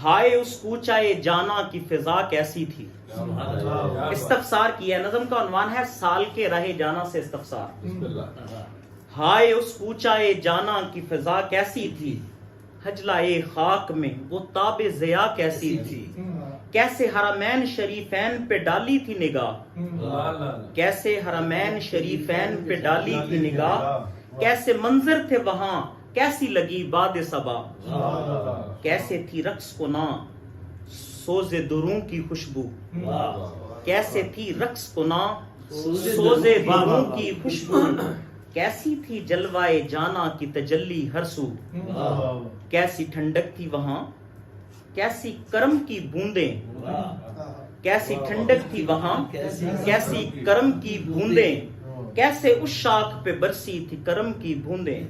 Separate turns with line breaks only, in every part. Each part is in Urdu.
ہائے اس کوچائے جانا کی فضا کیسی تھی. استفسار کیا. نظم کا عنوان ہے سال کے رہے جانا سے استفسار. ہائے اس کوچائے جانا کی فضا کیسی تھی, حجلائے خاک میں وہ تاب ضیا کیسی تھی. کیسے حرمین شریفین پہ ڈالی تھی نگاہ, کیسے حرمین شریفین پہ ڈالی تھی نگاہ. کیسے منظر تھے وہاں, کیسی لگی باد صبا. کیسے تھی رقص کنا سوز دروں کی خوشبو. کیسے تھی رقص کنا سوز دروں کی خوشبو. کیسی تھی جلوائے جانا کی تجلی ہر سو. کیسی ٹھنڈک تھی وہاں, کیسی کرم کی بوندیں. کیسی ٹھنڈک تھی وہاں, کیسی کرم کی بوندیں. کیسے اس شاخ پہ برسی تھی کرم کی بوندیں.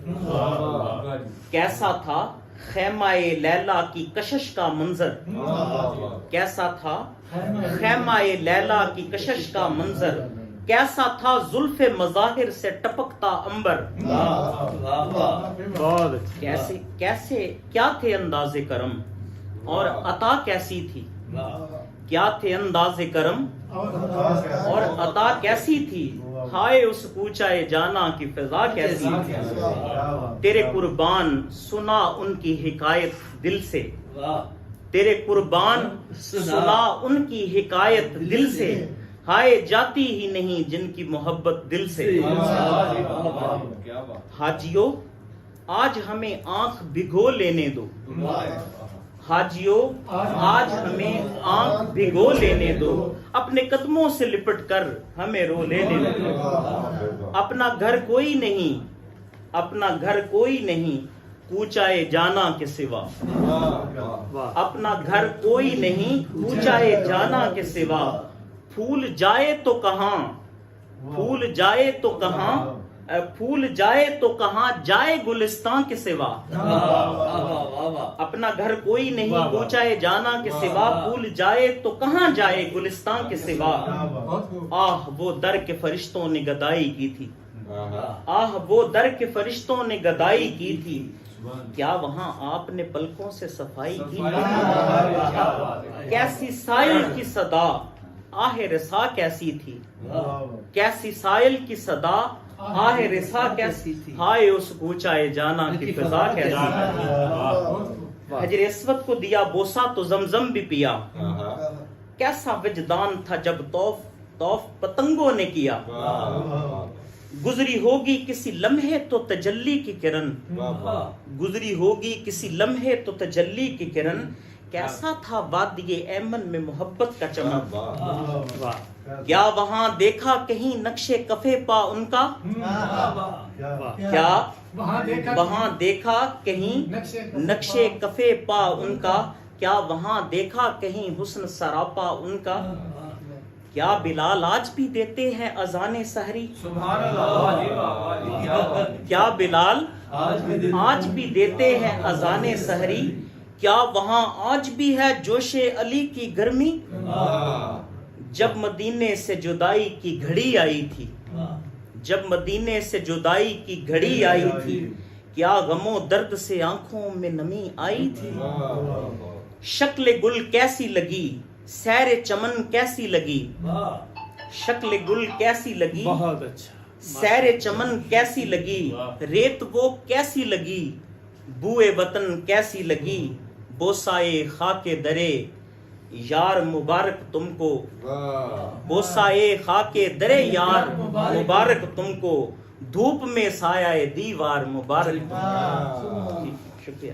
کیسا تھا خیمہ لیلا کی کشش کا منظر. کیسا تھا خیمہ لیلا کی کشش کا منظر. کیسا تھا زلف مظاہر سے ٹپکتا عنبر. کیسے کیسے کیا تھے انداز کرم اور عطا کیسی تھی. کیا تھے انداز کرم اور عطا کیسی تھی. ہائے اس کوچائے جانا کی فضا کیسی تھی. تیرے قربان سنا ان کی حکایت دل سے. تیرے قربان سنا ان کی حکایت دل سے. ہائے جاتی ہی نہیں جن کی محبت دل سے. حاجیو آج ہمیں آنکھ بھگو لینے دو. حاجیو آج ہمیں آنکھ بھگو لینے دو. اپنے قدموں سے لپٹ کر ہمیں رو لینے دو. اپنا گھر کوئی نہیں, اپنا گھر کوئی نہیں کوچائے جانا کے سوا. اپنا گھر کوئی نہیں کوچائے جانا کے سوا. پھول جائے تو کہاں, پھول جائے تو کہاں, پھول جائے تو کہاں جائے گلستان کے سوا. اپنا گھر کوئی نہیں کوچائے جانا کے سوا. پھول جائے تو کہاں جائے گلستان کے سوا. آہ وہ در کے فرشتوں نے گدائی کی تھی. آہ وہ در کے فرشتوں نے گدائی کی تھی. کیا وہاں آپ نے پلکوں سے صفائی کی تھی. کیسی سائل کی صدا آہ رسا کیسی تھی. کیسی سائل کی صدا آہ رسا کیسی تھی. ہائے اس کوچائے جانا کی فضا کیسی تھی. حجر اسود کو دیا بوسا تو زمزم بھی پیا. کیسا وجدان تھا جب طوف پتنگوں نے کیا. گزری ہوگی کسی لمحے تو تجلی کی کرن. گزری ہوگی کسی لمحے تو تجلی کی کرن. کیسا تھا وادی ایمن میں محبت کا چمن. کیا وہاں دیکھا کہیں نقش کفے پا ان کا. کیا وہاں دیکھا کہیں نقش کفے پا ان کا. کیا وہاں دیکھا کہیں حسن سراپا ان کا. کیا بلال آج بھی دیتے ہیں اذان سحری. کیا بلال آج بھی دیتے ہیں اذان سحری. کیا وہاں آج بھی ہے جوش علی کی گرمی. جب مدینے سے جدائی کی گھڑی آئی تھی. جب مدینے سے جدائی کی گھڑی آئی تھی. کیا غم و درد سے آنکھوں میں نمی آئی تھی. شکل گل کیسی لگی, سیر چمن کیسی لگی. شکل گل کیسی لگی, سیر چمن کیسی لگی. ریت وہ کیسی لگی, بوئے وطن کیسی لگی. بوسائے خاک درے یار مبارک تم کو. بوسائے خاک درے یار مبارک تم کو. دھوپ میں سایہ دیوار مبارک. شکریہ.